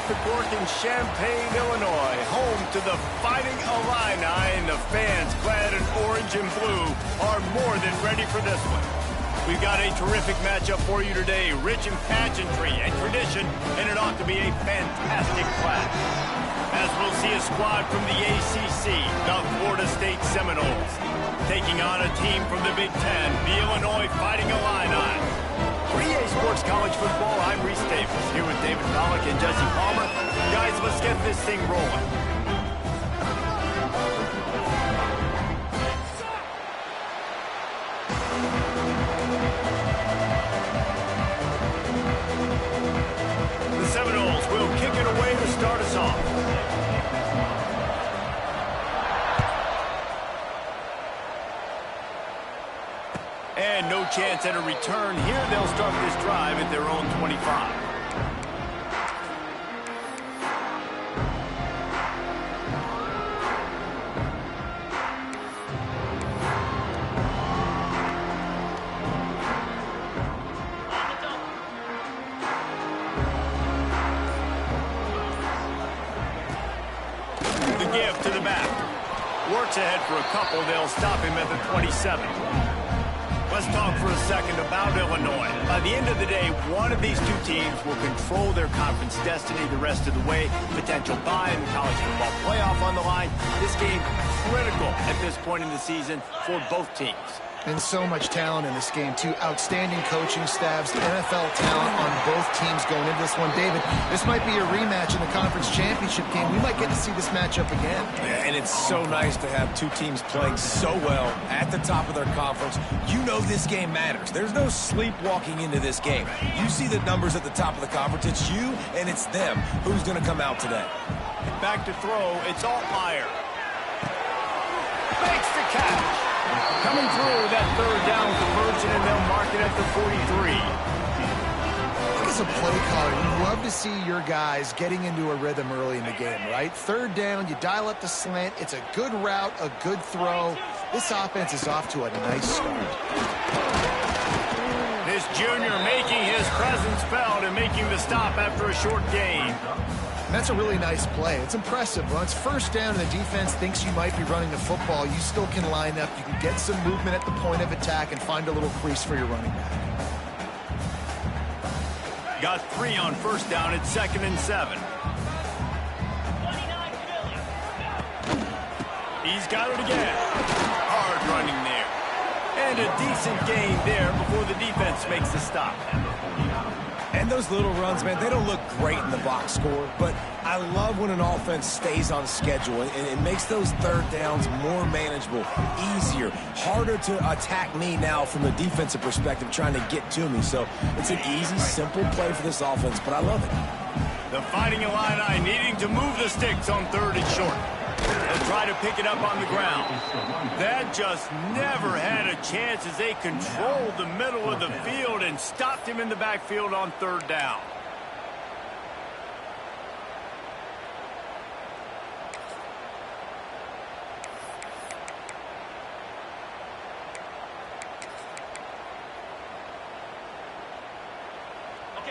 the Cork in Champaign, Illinois, home to the Fighting Illini, and the fans clad in orange and blue are more than ready for this one. We've got a terrific matchup for you today, rich in pageantry and tradition, and it ought to be a fantastic clash. As we'll see a squad from the ACC, the Florida State Seminoles, taking on a team from the Big Ten, the Illinois Fighting Illini. For EA Sports College Football, I'm Reese Davis, here with David Pollack and Jesse Palmer. Guys, let's get this thing rolling. The Seminoles will kick it away to start us off. And no chance at a return here. They'll start this drive at their own 25. The give to the back. Works ahead for a couple. They'll stop him at the 27. Let's talk for a second about Illinois. By the end of the day, one of these two teams will control their conference destiny the rest of the way. Potential bye in the college football playoff on the line. This game critical at this point in the season for both teams. And so much talent in this game, too. Outstanding coaching staffs, NFL talent on both teams going into this one. David, this might be a rematch in the conference championship game. We might get to see this matchup again. Yeah, and it's so nice to have two teams playing so well at the top of their conference. You know this game matters. There's no sleepwalking into this game. You see the numbers at the top of the conference. It's you and it's them. Who's going to come out today? Back to throw, it's Altmaier. Makes the catch. Coming through that third down conversion, and they'll mark it at the 43. As a play caller, you love to see your guys getting into a rhythm early in the game, right? Third down, you dial up the slant. It's a good route, a good throw. This offense is off to a nice start. This junior making his presence felt and making the stop after a short gain. That's a really nice play. It's impressive. Well, it's first down and the defense thinks you might be running the football. You still can line up. You can get some movement at the point of attack and find a little crease for your running back. Got 3 on first down. It's 2nd and 7. He's got it again. Hard running there. And a decent gain there before the defense makes the stop. And those little runs, man, they don't look great in the box score, but I love when an offense stays on schedule and it makes those third downs more manageable, easier, harder to attack me now from the defensive perspective trying to get to me. So it's an easy, simple play for this offense, but I love it. The Fighting Illini needing to move the sticks on 3rd and short. They'll try to pick it up on the ground. That just never had a chance as they controlled the middle of the field and stopped him in the backfield on 3rd down.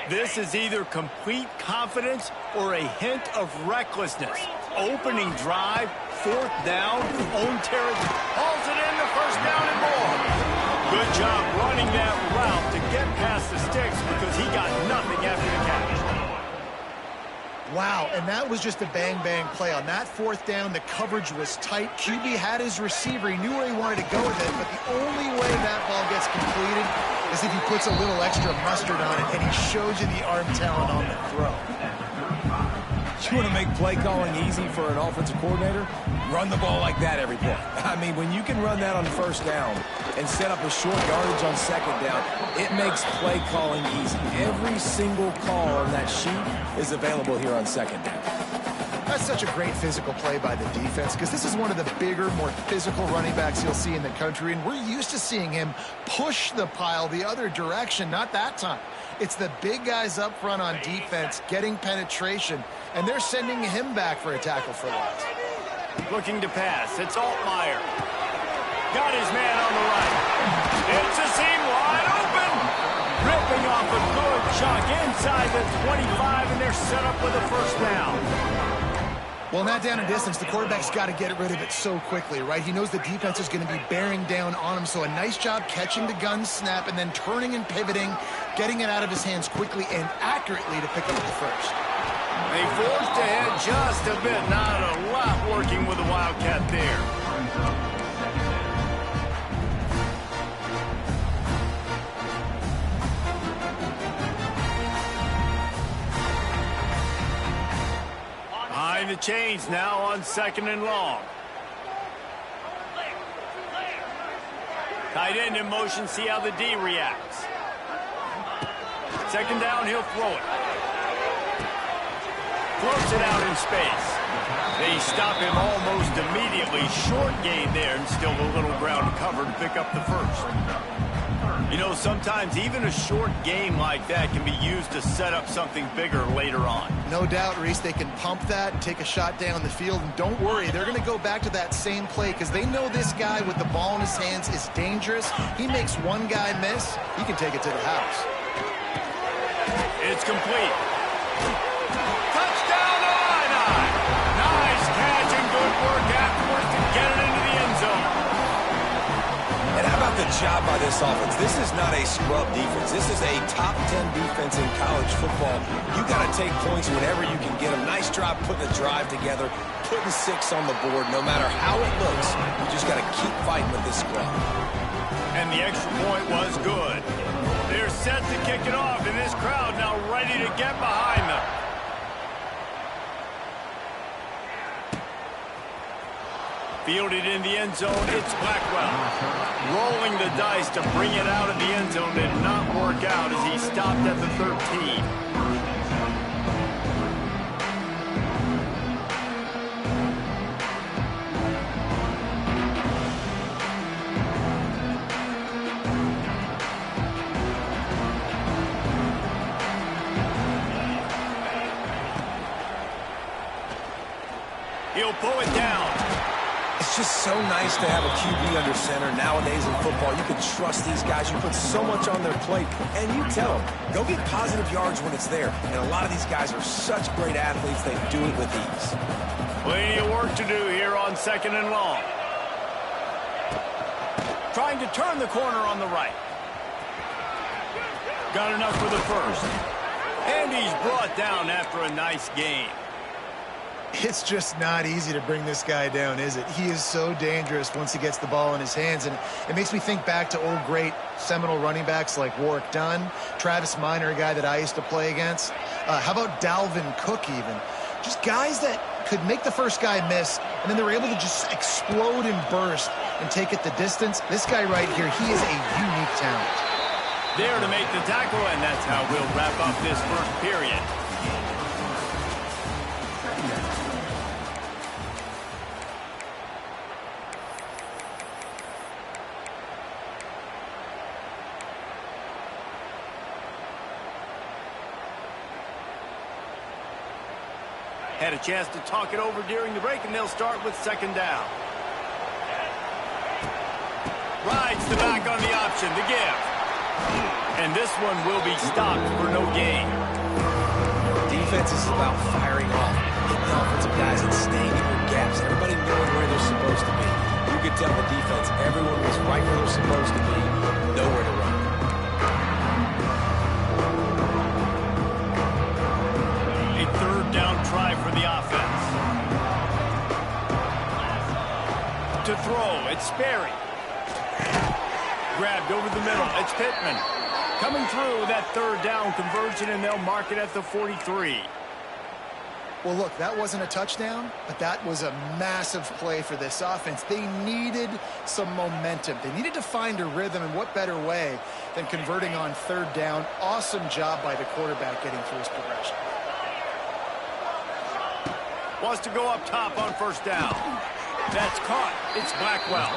This is either complete confidence or a hint of recklessness. Opening drive, 4th down, own territory. Hauls it in the 1st down and more. Good job running that route to get past the sticks because he got nothing after the catch. Wow, and that was just a bang-bang play. On that 4th down, the coverage was tight. QB had his receiver. He knew where he wanted to go with it, but the only way that ball gets completed is if he puts a little extra mustard on it, and he shows you the arm talent on the throw. You want to make play calling easy for an offensive coordinator? Run the ball like that every play. I mean, when you can run that on 1st down and set up a short yardage on 2nd down, it makes play calling easy. Every single call on that sheet is available here on 2nd down. That's such a great physical play by the defense because this is one of the bigger, more physical running backs you'll see in the country, and we're used to seeing him push the pile the other direction. Not that time. It's the big guys up front on defense getting penetration, and they're sending him back for a tackle for loss. Looking to pass. It's Altmaier. Got his man on the right. It's a seam wide open. Ripping off a good chunk inside the 25, and they're set up with a first down. Well, in that down and distance, the quarterback's got to get rid of it so quickly, right? He knows the defense is going to be bearing down on him, so a nice job catching the gun snap and then turning and pivoting, getting it out of his hands quickly and accurately to pick up the first. They forced ahead just a bit. Not a lot working with the Wildcat there. Behind the chains now on 2nd and long. Tight end in motion, see how the D reacts. 2nd down, he'll throw it. Floats it out in space. They stop him almost immediately. Short gain there, and still a little ground to cover to pick up the first. You know, sometimes even a short game like that can be used to set up something bigger later on. No doubt, Reese, they can pump that and take a shot down the field. And don't worry, they're going to go back to that same play because they know this guy with the ball in his hands is dangerous. He makes one guy miss, he can take it to the house. It's complete. Touchdown, Illini! Nice catch and good work afterwards to get it into the end zone. And how about the job by this offense? This is not a scrub defense. This is a top 10 defense in college football. You got to take points whenever you can get them. Nice job putting a drive together, putting 6 on the board. No matter how it looks, you just got to keep fighting with this scrub. And the extra point was good. They're set to kick it off, and this crowd now ready to get behind them. Fielded in the end zone, it's Blackwell. Rolling the dice to bring it out of the end zone did not work out as he stopped at the 13. He'll pull it down. It's just so nice to have a QB under center nowadays in football. You can trust these guys. You put so much on their plate, and you tell them, go get positive yards when it's there. And a lot of these guys are such great athletes, they do it with ease. Plenty of work to do here on 2nd and long. Trying to turn the corner on the right. Got enough for the first. And he's brought down after a nice gain. It's just not easy to bring this guy down, is it? He is so dangerous once he gets the ball in his hands, and it makes me think back to old great Seminole running backs like Warwick Dunn, Travis Minor, a guy that I used to play against. How about Dalvin Cook even? Just guys that could make the first guy miss, and then they were able to just explode and burst and take it the distance. This guy right here, he is a unique talent. There to make the tackle, and that's how we'll wrap up this first period. Had a chance to talk it over during the break, and they'll start with 2nd down. Rides the back on the option, the give. And this one will be stopped for no gain. Defense is about firing off, hitting the offensive guys and staying in their gaps. Everybody knowing where they're supposed to be. You could tell the defense, everyone was right where they're supposed to be, nowhere to run. A 3rd down try for the offense. To throw, it's Sperry. Grabbed over the middle, it's Pittman. Coming through that 3rd down conversion, and they'll mark it at the 43. Well, look, that wasn't a touchdown, but that was a massive play for this offense. They needed some momentum. They needed to find a rhythm, and what better way than converting on 3rd down. Awesome job by the quarterback getting through his progression. Wants to go up top on 1st down. That's caught. It's Blackwell.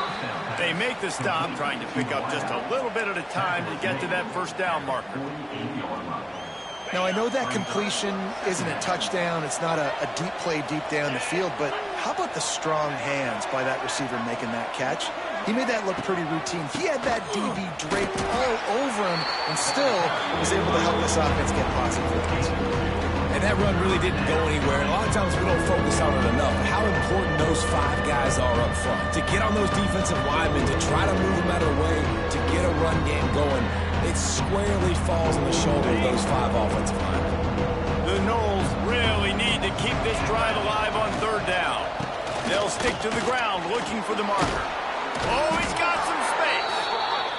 They make the stop, trying to pick up just a little bit at a time to get to that 1st down marker. Now, I know that completion isn't a touchdown. It's not a deep play deep down the field, but how about the strong hands by that receiver making that catch? He made that look pretty routine. He had that DB draped all over him and still was able to help this offense get positive points. And that run really didn't go anywhere. And a lot of times we don't focus on it enough. How important those 5 guys are up front. To get on those defensive linemen, to try to move them out of the way, to get a run game going, it squarely falls on the shoulder of those 5 offensive linemen. The Knowles really need to keep this drive alive on 3rd down. They'll stick to the ground looking for the marker. Oh, he's got some space.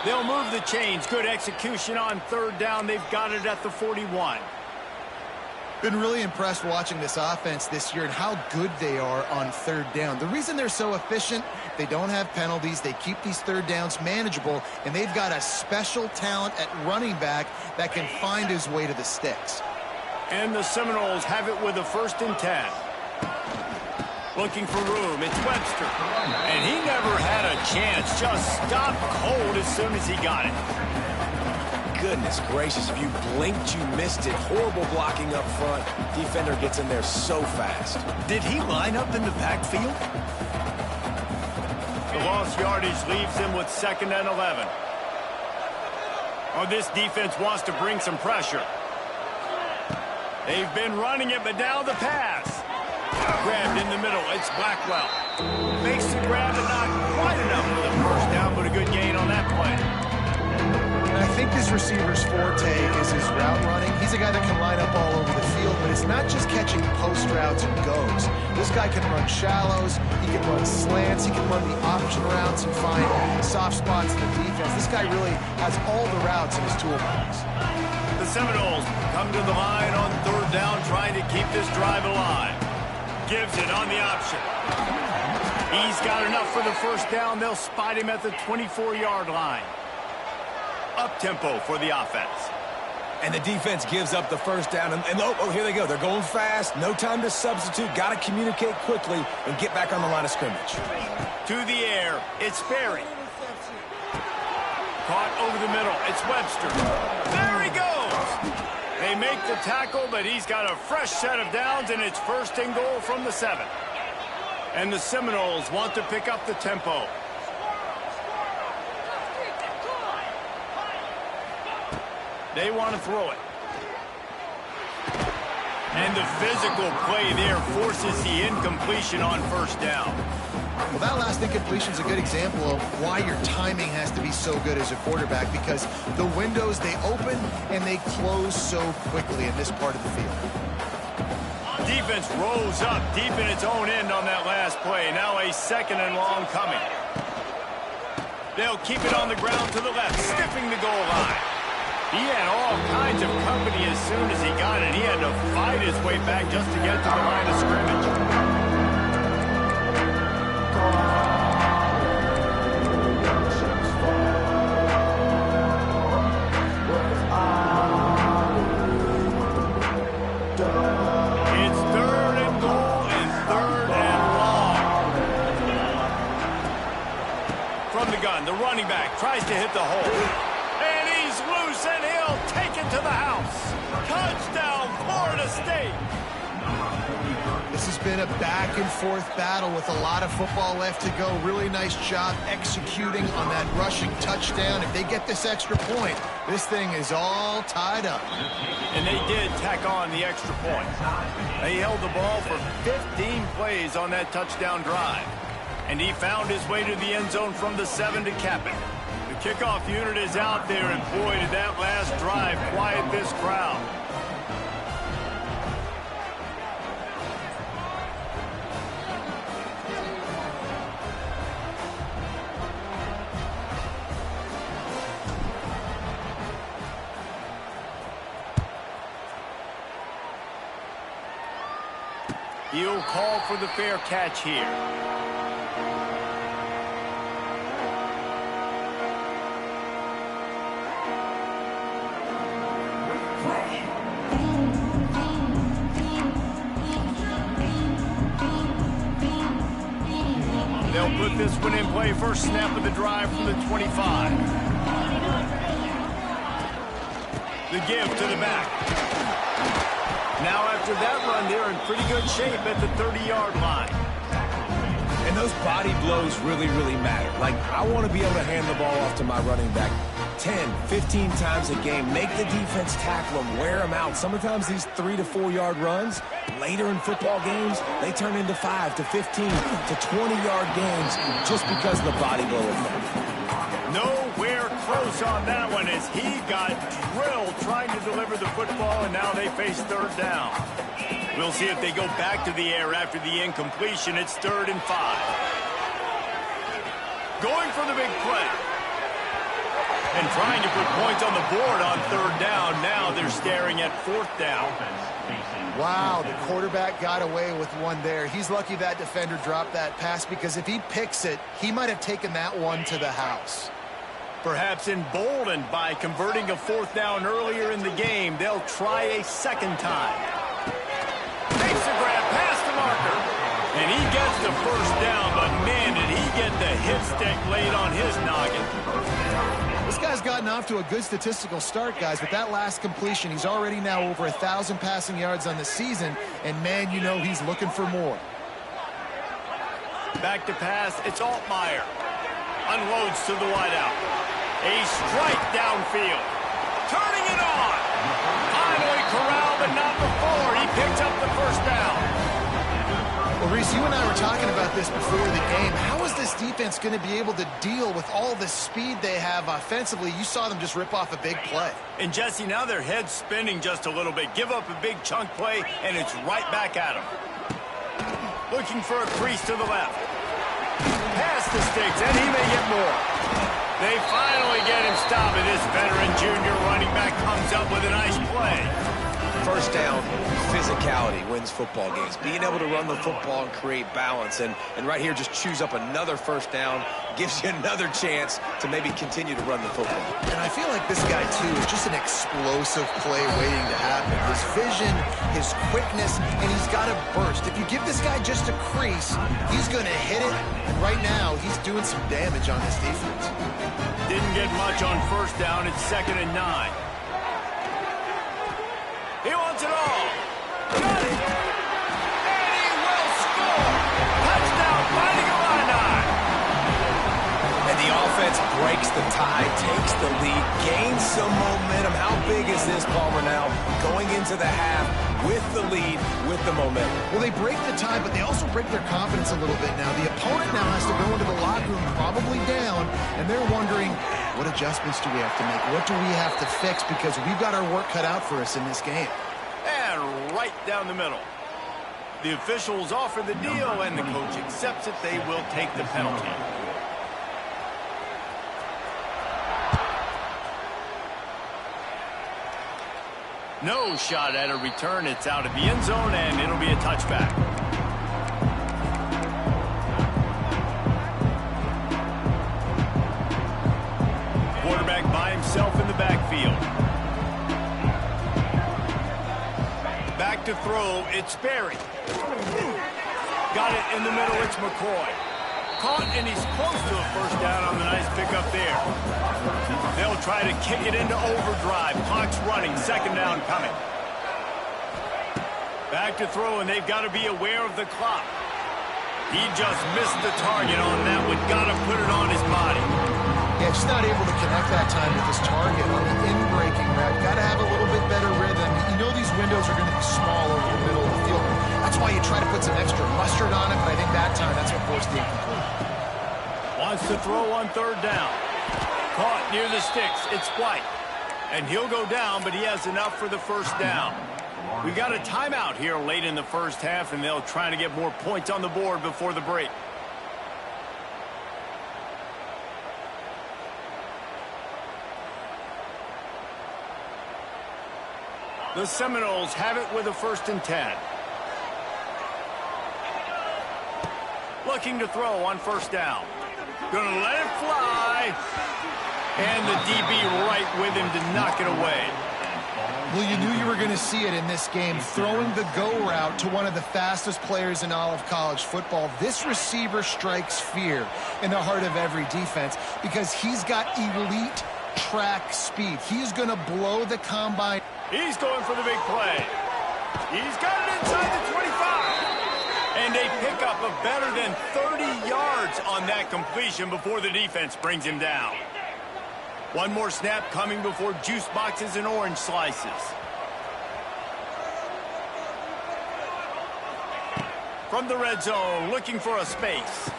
They'll move the chains. Good execution on 3rd down. They've got it at the 41. Been really impressed watching this offense this year and how good they are on 3rd down. The reason they're so efficient, they don't have penalties, they keep these 3rd downs manageable, and they've got a special talent at running back that can find his way to the sticks. And the Seminoles have it with a 1st and 10. Looking for room, it's Webster. And he never had a chance, just stopped cold as soon as he got it. Goodness gracious, if you blinked, you missed it. Horrible blocking up front. Defender gets in there so fast. Did he line up in the backfield? The lost yardage leaves him with 2nd and 11. Oh, this defense wants to bring some pressure. They've been running it, but now the pass. Grabbed in the middle, it's Blackwell. Makes the grab, but not quite enough for the 1st down, but a good gain on that play. I think this receiver's forte is his route running. He's a guy that can line up all over the field, but it's not just catching post routes and goes. This guy can run shallows, he can run slants, he can run the option routes and find soft spots in the defense. This guy really has all the routes in his toolbox. The Seminoles come to the line on 3rd down, trying to keep this drive alive. Gives it on the option. He's got enough for the 1st down. They'll spot him at the 24-yard line. Up-tempo for the offense. And the defense gives up the 1st down. And oh, here they go. They're going fast. No time to substitute. Got to communicate quickly and get back on the line of scrimmage. To the air, it's Berry. Caught over the middle, it's Webster. There he goes! They make the tackle, but he's got a fresh set of downs, and it's 1st and goal from the 7. And the Seminoles want to pick up the tempo. They want to throw it. And the physical play there forces the incompletion on 1st down. Well, that last incompletion is a good example of why your timing has to be so good as a quarterback, because the windows, they open and they close so quickly in this part of the field. Defense rose up deep in its own end on that last play. Now a 2nd and long coming. They'll keep it on the ground to the left, sniffing the goal line. He had all kinds of company as soon as he got it. He had to fight his way back just to get to the line of scrimmage. It's 3rd and goal and 3rd and long. From the gun, the running back tries to hit the hole. And he's loose, and he'll take it to the house. Touchdown, Florida State. This has been a back-and-forth battle with a lot of football left to go. Really nice job executing on that rushing touchdown. If they get this extra point, this thing is all tied up. And they did tack on the extra point. They held the ball for 15 plays on that touchdown drive. And he found his way to the end zone from the 7 to cap it. The kickoff unit is out there, and boy, did that last drive quiet this crowd. He'll call for the fair catch here. They'll put this one in play. First snap of the drive from the 25. The give to the back. Now after that run, they're in pretty good shape at the 30-yard line. And those body blows really, really matter. Like, I want to be able to hand the ball off to my running back 10, 15 times a game. Make the defense tackle them, wear them out. Sometimes these 3 to 4 yard runs, later in football games, they turn into 5 to 15 to 20-yard games just because of the body blow effect. Nowhere close on that one as he got drilled trying to deliver the football, and now they face third down. We'll see if they go back to the air after the incompletion. It's 3rd and 5. Going for the big play. And trying to put points on the board on 3rd down. Now they're staring at 4th down. Wow, the quarterback got away with one there. He's lucky that defender dropped that pass, because if he picks it, he might have taken that one to the house. Perhaps emboldened by converting a 4th down earlier in the game, they'll try a second time. Makes the grab past the marker. And he gets the 1st down, but man, did he get the hit stick laid on his noggin. This guy's gotten off to a good statistical start, guys. With that last completion, he's already now over 1,000 passing yards on the season, and man, you know he's looking for more. Back to pass, it's Altmaier. Unloads to the wideout. A strike downfield. Turning it on. Finally corralled, but not before. He picked up the 1st down. Well, Reese, you and I were talking about this before the game. How is this defense going to be able to deal with all the speed they have offensively? You saw them just rip off a big play. And, Jesse, now their head's spinning just a little bit. Give up a big chunk play, and it's right back at them. Looking for a crease to the left. Past the sticks, and he may get more. They finally get him stopped, and this veteran junior running back comes up with a nice play. 1st down, physicality wins football games. Being able to run the football and create balance. And right here, just choose up another 1st down, gives you another chance to maybe continue to run the football. And I feel like this guy, too, is just an explosive play waiting to happen. His vision, his quickness, and he's got a burst. If you give this guy just a crease, he's going to hit it. And right now, he's doing some damage on this defense. Didn't get much on 1st down. It's 2nd and 9. He wants it all. Got it. And he will score. Touchdown, Fighting Illini. And the offense breaks the tie, takes the lead, gains some momentum. How big is this, Palmer, now? Going into the half with the lead, with the momentum. Well, they break the tie, but they also break their confidence a little bit now. The opponent now has to go into the locker room probably down, and they're wondering, what adjustments do we have to make? What do we have to fix? Because we've got our work cut out for us in this game. And right down the middle. The officials offer the deal, and the coach accepts it. They will take the penalty. No shot at a return. It's out of the end zone, and it'll be a touchback. Quarterback by himself in the backfield. Back to throw, it's Berry. Got it in the middle, it's McCoy. Caught, and he's close to a 1st down on the nice pickup there. They'll try to kick it into overdrive. Clock's running, 2nd down coming. Back to throw, and they've got to be aware of the clock. He just missed the target on that one. Got to put it on his body. Yeah, just not able to connect that time with his target on the in-breaking route. Got to have a little bit better rhythm. You know these windows are going to be small over the middle of the field. That's why you try to put some extra mustard on it, but I think that time that's what forced the incomplete. Wants to throw on 3rd down. Caught near the sticks. It's White. And he'll go down, but he has enough for the 1st down. We've got a timeout here late in the 1st half, and they'll try to get more points on the board before the break. The Seminoles have it with a 1st and 10. Looking to throw on 1st down. Gonna let it fly. And the DB right with him to knock it away. Well, you knew you were going to see it in this game, throwing the go route to one of the fastest players in all of college football. This receiver strikes fear in the heart of every defense because he's got elite track speed. He's going to blow the combine. He's going for the big play. He's got it inside the 25. And a pickup of better than 30 yards on that completion before the defense brings him down. One more snap coming before juice boxes and orange slices. From the red zone, looking for a space.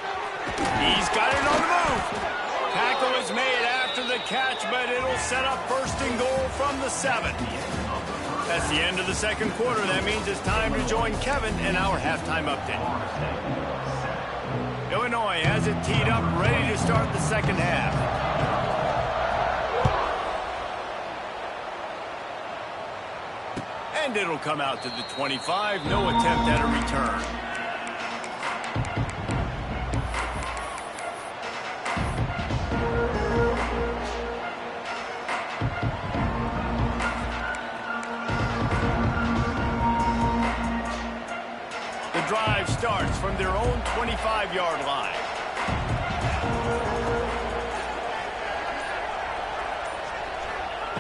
He's got it on the move. Tackle is made after the catch, but it'll set up first and goal from the 7. That's the end of the second quarter. That means it's time to join Kevin in our halftime update. Illinois has it teed up, ready to start the second half. And it'll come out to the 25. No attempt at a return. Drive starts from their own 25-yard line.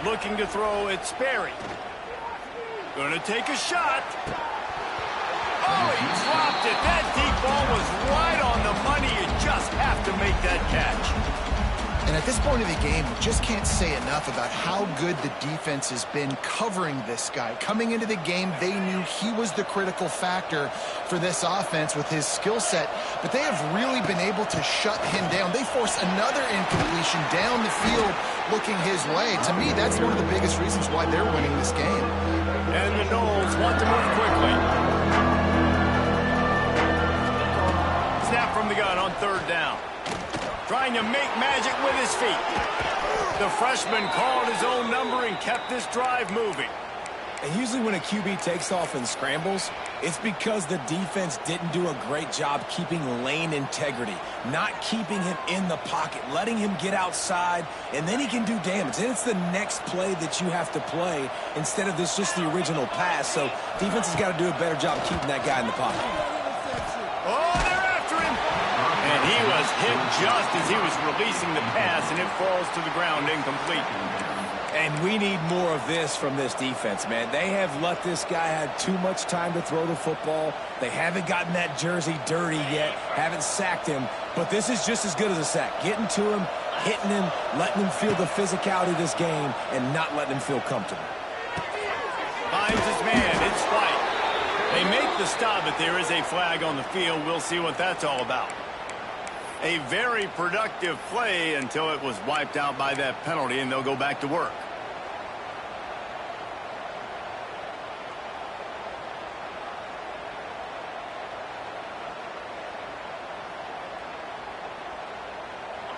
Looking to throw, it's Sperry. Gonna take a shot. Oh, he dropped it. That deep ball was right on the money. You just have to make that catch. And at this point of the game, we just can't say enough about how good the defense has been covering this guy. Coming into the game, they knew he was the critical factor for this offense with his skill set, but they have really been able to shut him down. They force another incompletion down the field looking his way. To me, that's one of the biggest reasons why they're winning this game. And the Noles want to move quickly. Snap from the gun on third down. Trying to make magic with his feet. The freshman called his own number and kept this drive moving. And usually when a QB takes off and scrambles, it's because the defense didn't do a great job keeping lane integrity, not keeping him in the pocket, letting him get outside, and then he can do damage. And it's the next play that you have to play instead of this just the original pass. So defense has got to do a better job keeping that guy in the pocket. Oh, they're after him. And he was hit just as he was releasing the pass, and it falls to the ground incomplete. And we need more of this from this defense, man. They have let this guy have too much time to throw the football. They haven't gotten that jersey dirty yet, haven't sacked him. But this is just as good as a sack. Getting to him, hitting him, letting him feel the physicality of this game, and not letting him feel comfortable. Finds his man. It's White. They make the stop, but there is a flag on the field. We'll see what that's all about. A very productive play until it was wiped out by that penalty, and they'll go back to work.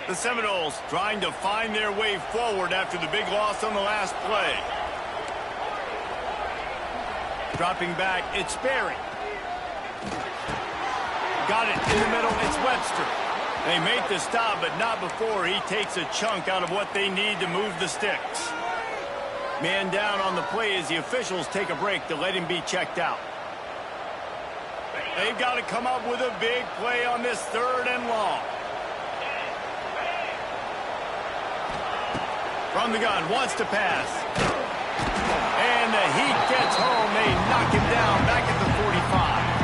The Seminoles trying to find their way forward after the big loss on the last play. Dropping back, it's Sperry. Got it in the middle, it's Webster. They make the stop, but not before he takes a chunk out of what they need to move the sticks. Man down on the play as the officials take a break to let him be checked out. They've got to come up with a big play on this third and long. From the gun, wants to pass. And the heat gets home. They knock him down back at the 45.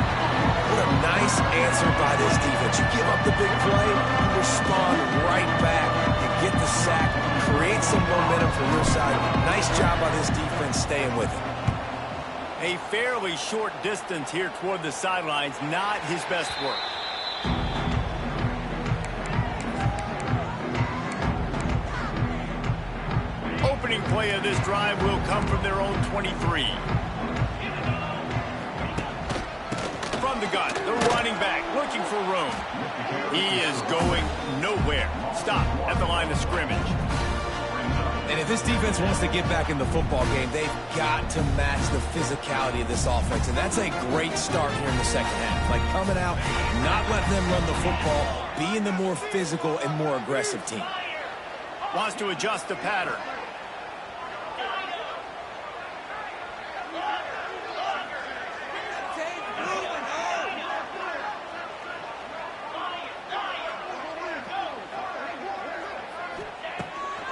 What a nice answer by this defense. You give up the big play, you respond right back. You get the sack, create some momentum from your side. Nice job by this defense staying with it. A fairly short distance here toward the sidelines, not his best work. Opening play of this drive will come from their own 23. From the gun, the running back looking for room. He is going nowhere. Stop at the line of scrimmage. And if this defense wants to get back in the football game, they've got to match the physicality of this offense. And that's a great start here in the second half. Like coming out, not letting them run the football, being the more physical and more aggressive team. Wants to adjust the pattern.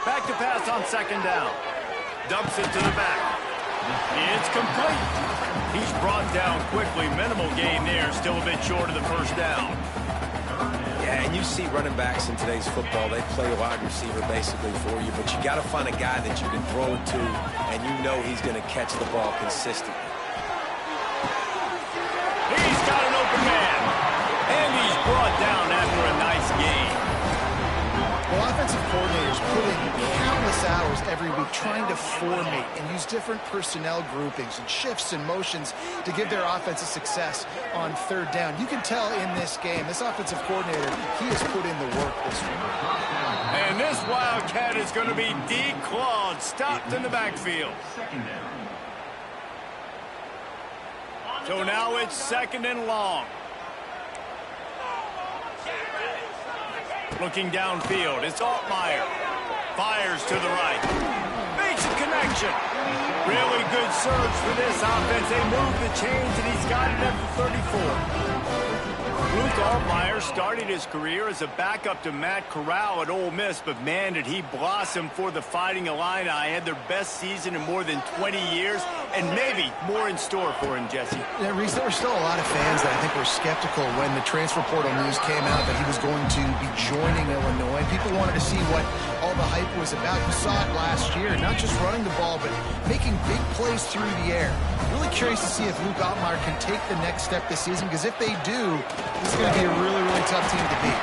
Back to pass on second down. Dumps it to the back. It's complete. He's brought down quickly. Minimal gain there. Still a bit short of the first down. Yeah, and you see running backs in today's football, they play wide receiver basically for you, but you got to find a guy that you can throw it to, and you know he's going to catch the ball consistently. He's got an open man, and he's brought down after a nice gain. Well, offensive coordinators put in countless hours every week trying to formate and use different personnel groupings and shifts and motions to give their offense a success on third down. You can tell in this game, this offensive coordinator, he has put in the work this week. And this Wildcat is going to be declawed, stopped in the backfield. So now it's 2nd and long. Looking downfield, it's Altmaier. Fires to the right. Makes a connection. Really good surge for this offense. They move the chains, and he's got it at the 34. Luke Altmaier started his career as a backup to Matt Corral at Ole Miss, but man, did he blossom for the Fighting Illini. Had their best season in more than 20 years, and maybe more in store for him, Jesse. Yeah, Reese, there were still a lot of fans that I think were skeptical when the transfer portal news came out that he was going to be joining Illinois. People wanted to see what all the hype was about. You saw it last year, not just running the ball, but making big plays through the air. Really curious to see if Luke Altmaier can take the next step this season, because if they do, this is going to be a really, really tough team to beat.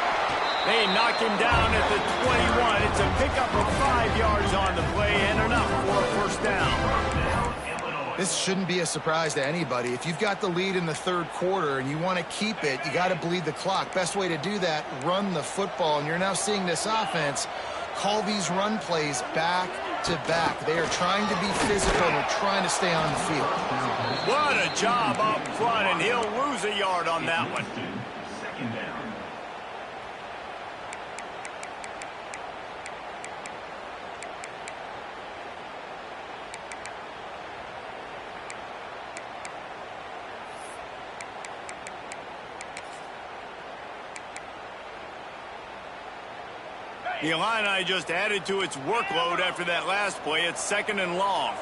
They knock him down at the 21. It's a pickup of 5 yards on the play and enough for a first down. This shouldn't be a surprise to anybody. If you've got the lead in the third quarter and you want to keep it, you got to bleed the clock. Best way to do that, run the football. And you're now seeing this offense call these run plays back to back. They are trying to be physical. They're trying to stay on the field. What a job up front, and he'll lose a yard on that one. The Illini just added to its workload after that last play. It's 2nd and long.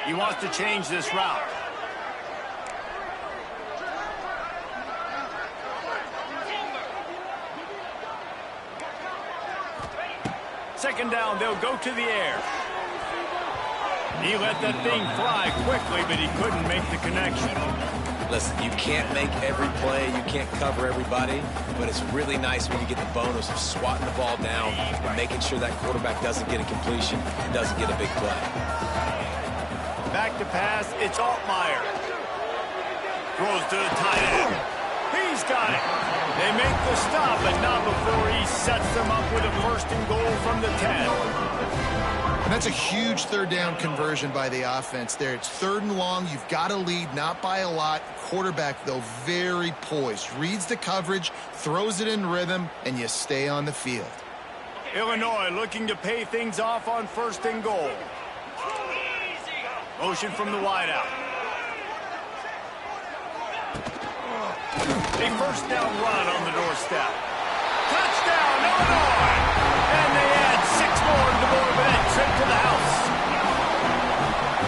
He wants to change this route. Second down, they'll go to the air. He let that thing fly quickly, but he couldn't make the connection. Listen, you can't make every play, you can't cover everybody, but it's really nice when you get the bonus of swatting the ball down and making sure that quarterback doesn't get a completion and doesn't get a big play. Back to pass, it's Altmaier. Throws to the tight end. He's got it. They make the stop, but not before he sets them up with a 1st and goal from the 10. And that's a huge third down conversion by the offense there. It's 3rd and long. You've got a lead, not by a lot. Quarterback, though, very poised. Reads the coverage, throws it in rhythm, and you stay on the field. Illinois looking to pay things off on 1st and goal. Motion from the wideout. A 1st down run on the doorstep. Touchdown, Illinois! And they add 6 more to the board with that trip to the house.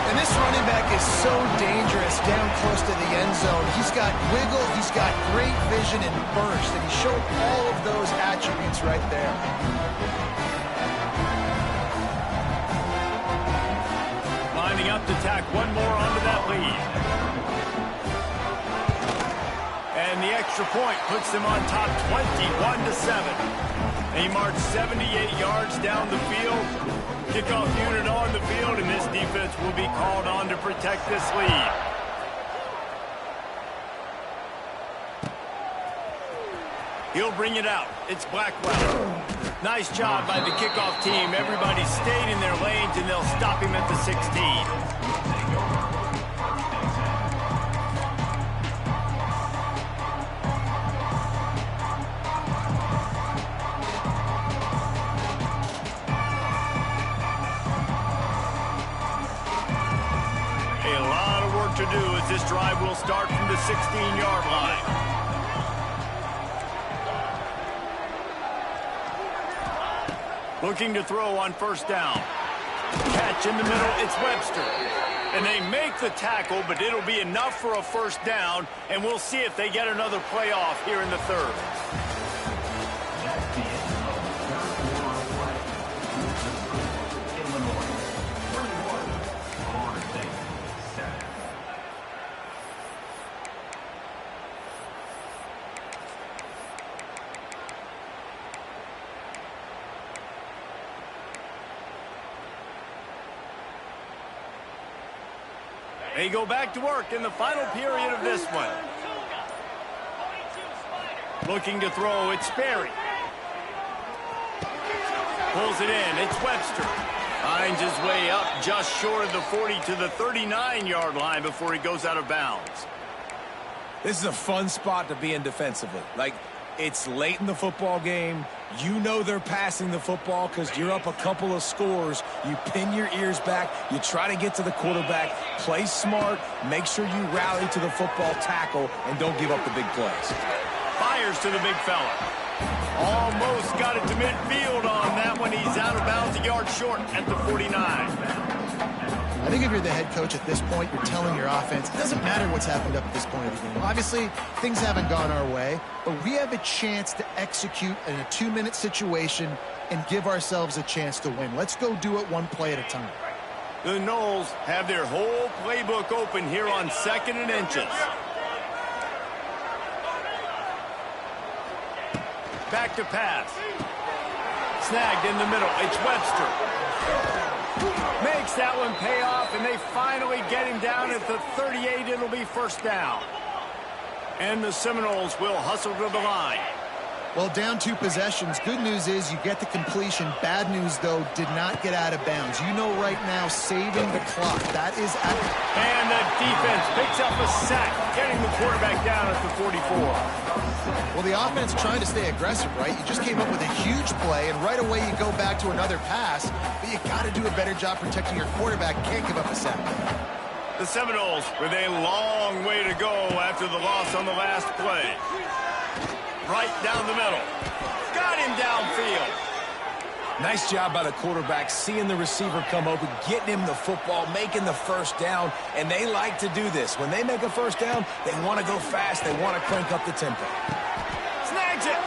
And this running back is so dangerous down close to the end zone. He's got wiggle, he's got great vision and burst, and he showed all of those attributes right there. Lining up to tack one more onto that lead. And the extra point puts them on top 21-7. He marched 78 yards down the field. Kickoff unit on the field, and this defense will be called on to protect this lead. He'll bring it out. It's Blackwell. Nice job by the kickoff team. Everybody stayed in their lanes, and they'll stop him at the 16. To do as this drive will start from the 16-yard line. Looking to throw on 1st down. Catch in the middle, it's Webster. And they make the tackle, but it'll be enough for a first down, and we'll see if they get another playoff here in the third. They go back to work in the final period of this one. Looking to throw, it's Sperry. Pulls it in, it's Webster. Finds his way up just short of the 40 to the 39-yard line before he goes out of bounds. This is a fun spot to be in defensively. Like, it's late in the football game. You know they're passing the football because you're up a couple of scores. You pin your ears back. You try to get to the quarterback. Play smart. Make sure you rally to the football tackle and don't give up the big plays. Fires to the big fella. Almost got it to midfield on that one. He's out of bounds a yard short at the 49. I think if you're the head coach at this point, you're telling your offense, it doesn't matter what's happened up at this point of the game. Obviously, things haven't gone our way, but we have a chance to execute in a 2-minute situation and give ourselves a chance to win. Let's go do it one play at a time. The Noles have their whole playbook open here on 2nd and inches. Back to pass. Snagged in the middle. It's Webster. Makes that one pay off, and they finally get him down at the 38. It'll be first down. And the Seminoles will hustle to the line. Well, down 2 possessions. Good news is you get the completion. Bad news, though, did not get out of bounds. You know right now, saving the clock. That is at... And the defense picks up a sack, getting the quarterback down at the 44. Well, the offense trying to stay aggressive, right? You just came up with a huge play, and right away you go back to another pass, but you got to do a better job protecting your quarterback. Can't give up a sack. The Seminoles with a long way to go after the loss on the last play. Right down the middle. Got him downfield. Nice job by the quarterback, seeing the receiver come open, getting him the football, making the first down, and they like to do this. When they make a first down, they want to go fast. They want to crank up the tempo. Snags it.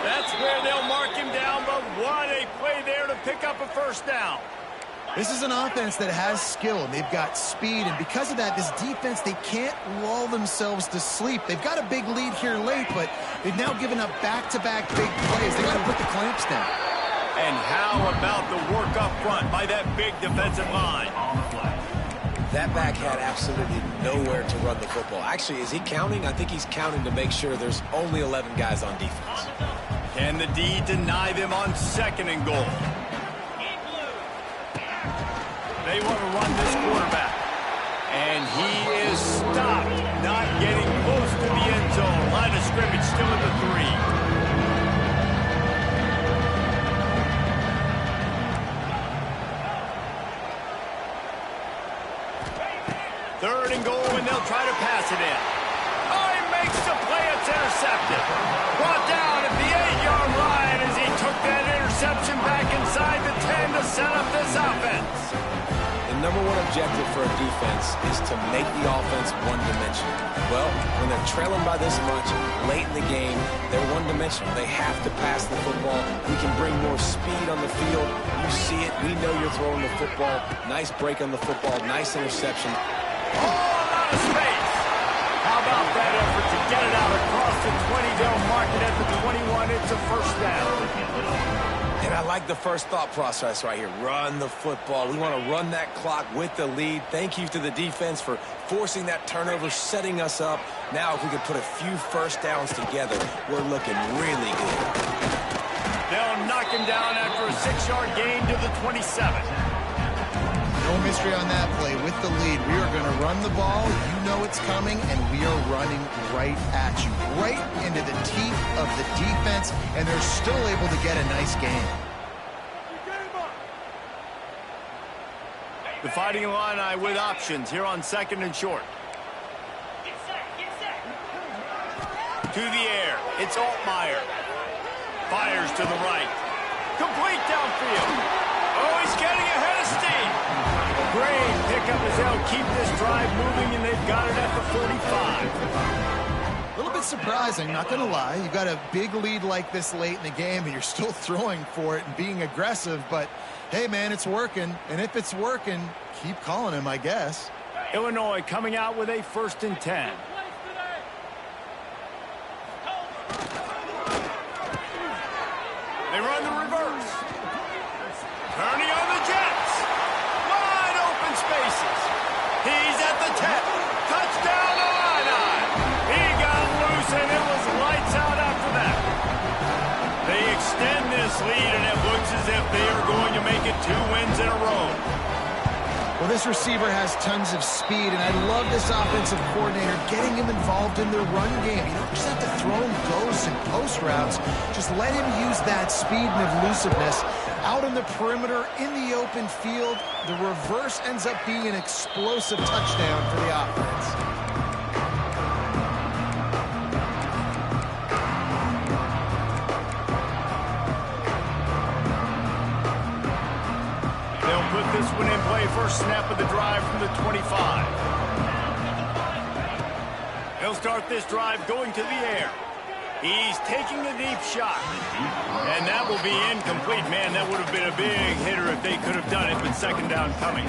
That's where they'll mark him down, but what a play there to pick up a first down. This is an offense that has skill, and they've got speed, and because of that, this defense, they can't lull themselves to sleep. They've got a big lead here late, but they've now given up back-to-back big plays. They got to put the clamps down. And how about the work up front by that big defensive line? That back had absolutely nowhere to run the football. Actually, is he counting? I think he's counting to make sure there's only 11 guys on defense. Can the D deny them on 2nd and goal? They want to run this quarterback. And he is stopped, not getting close to the end zone. Line of scrimmage still at the 3. 3rd and goal, and they'll try to pass it in. Oh, he makes the play. It's intercepted. Brought down at the 8-yard line as he took that interception back inside the 10 to set up this offense. The number one objective for a defense is to make the offense one-dimensional. Well, when they're trailing by this much, late in the game, they're one-dimensional. They have to pass the football. We can bring more speed on the field. You see it. We know you're throwing the football. Nice break on the football. Nice interception. Oh, out of space. How about that effort to get it out across the 20? They'll mark it at the 21. It's a first down. And I like the first thought process right here. Run the football. We want to run that clock with the lead. Thank you to the defense for forcing that turnover, setting us up. Now, if we could put a few first downs together, we're looking really good. They'll knock him down after a 6-yard gain to the 27. No mystery on that play. With the lead, we are going to run the ball. You know it's coming, and we are running right at you, right into the teeth of the defense, and they're still able to get a nice game. The Fighting Illini with options here on 2nd and short. To the air. It's Altmaier. Fires to the right. Complete downfield. Oh, he's getting ahead of steam. Great pickup as they'll keep this drive moving, and they've got it at the 45. A little bit surprising, not going to lie. You got a big lead like this late in the game, and you're still throwing for it and being aggressive. But, hey, man, it's working. And if it's working, keep calling him, I guess. Illinois coming out with a 1st and 10. They run the reverse. Turning on the Jets. Wide open spaces. He's at the 10. Touchdown Illini. He got loose, and it was lights out after that. They extend this lead, and it looks as if they are going to make it 2 wins in a row. Well, this receiver has tons of speed, and I love this offensive coordinator getting him involved in the run game. You don't just have to throw him ghosts and post routes. Just let him use that speed and elusiveness out on the perimeter in the open field. The reverse ends up being an explosive touchdown for the offense. Put this one in play. First snap of the drive from the 25. He'll start this drive going to the air. He's taking a deep shot. And that will be incomplete. Man, that would have been a big hitter if they could have done it, but 2nd down coming.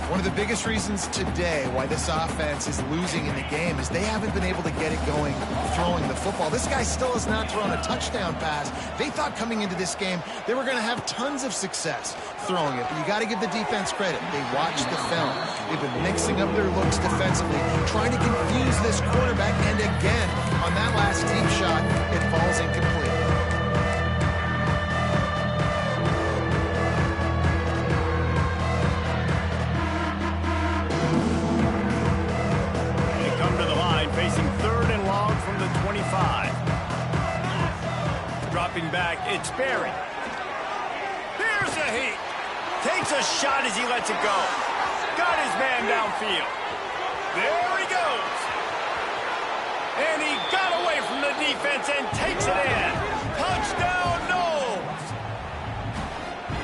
One of the biggest reasons today why this offense is losing in the game is they haven't been able to get it going throwing the football. This guy still has not thrown a touchdown pass. They thought coming into this game they were going to have tons of success throwing it, but you got to give the defense credit. They watched the film. They've been mixing up their looks defensively, trying to confuse this quarterback, and again, on that last deep shot, it falls incomplete. Facing 3rd and long from the 25. Dropping back, it's Berry. Here's a heat. Takes a shot as he lets it go. Got his man downfield. There he goes. And he got away from the defense and takes it in. Touchdown, Knowles.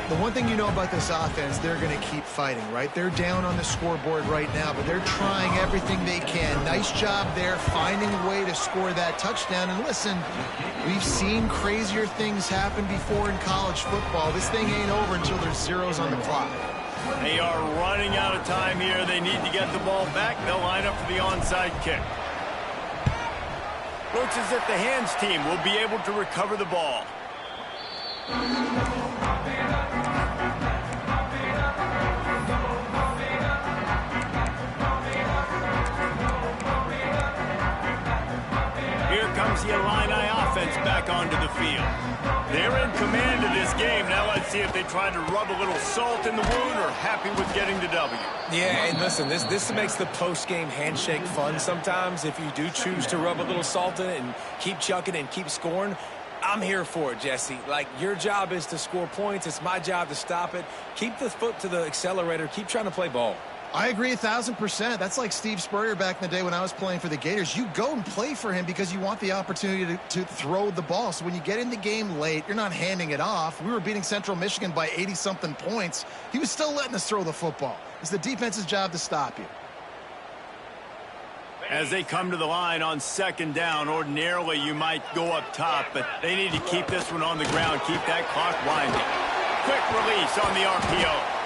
The one thing you know about this offense, they're going to keep fighting, right? They're down on the scoreboard right now, but they're trying everything they can. Nice job there, finding a way to score that touchdown. And listen, we've seen crazier things happen before in college football. This thing ain't over until there's zeros on the clock. They are running out of time here. They need to get the ball back. They'll line up for the onside kick. Looks as if the hands team will be able to recover the ball. Here comes the Illini offense back onto the field. They're in command of this game. Now let's see if they try to rub a little salt in the wound or happy with getting the W. Yeah, and listen, this makes the post-game handshake fun sometimes. If you do choose to rub a little salt in it and keep chucking and keep scoring, I'm here for it, Jesse. Like, your job is to score points. It's my job to stop it. Keep the foot to the accelerator. Keep trying to play ball. I agree 1,000%. That's like Steve Spurrier back in the day when I was playing for the Gators. You go and play for him because you want the opportunity to throw the ball. So when you get in the game late, you're not handing it off. We were beating Central Michigan by 80-something points. He was still letting us throw the football. It's the defense's job to stop you. As they come to the line on 2nd down, ordinarily you might go up top, but they need to keep this one on the ground, keep that clock winding. Quick release on the RPO.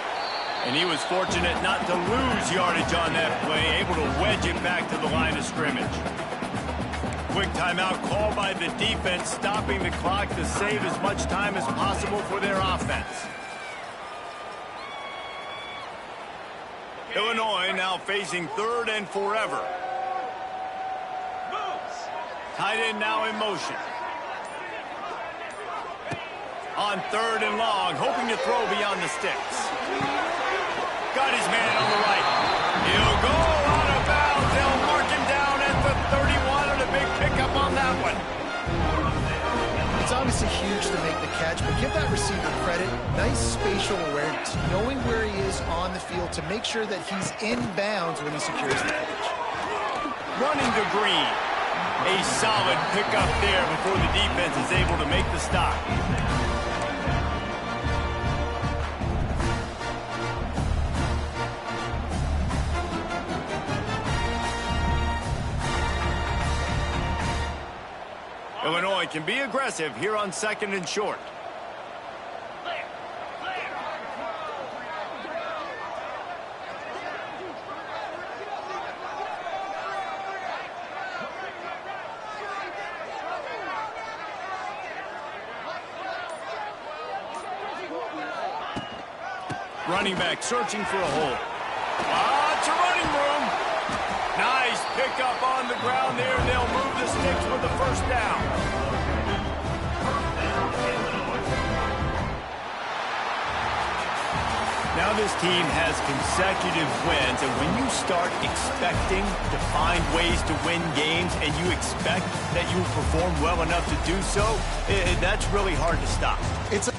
And he was fortunate not to lose yardage on that play, able to wedge it back to the line of scrimmage. Quick timeout called by the defense, stopping the clock to save as much time as possible for their offense. Illinois now facing 3rd and forever. Tight end now in motion. On 3rd and long, hoping to throw beyond the sticks. Got his man on the right. He'll go out of bounds. They'll mark him down at the 31, and a big pickup on that one. It's obviously huge to make the catch, but give that receiver credit. Nice spatial awareness, knowing where he is on the field to make sure that he's in bounds when he secures the catch. Running to Green. A solid pickup there before the defense is able to make the stop. Illinois can be aggressive here on 2nd and short. Running back searching for a hole. It's a running room. Nice pickup on the ground there. They'll move the sticks with the first down. Now this team has consecutive wins, and when you start expecting to find ways to win games and you expect that you will perform well enough to do so, that's really hard to stop. It's a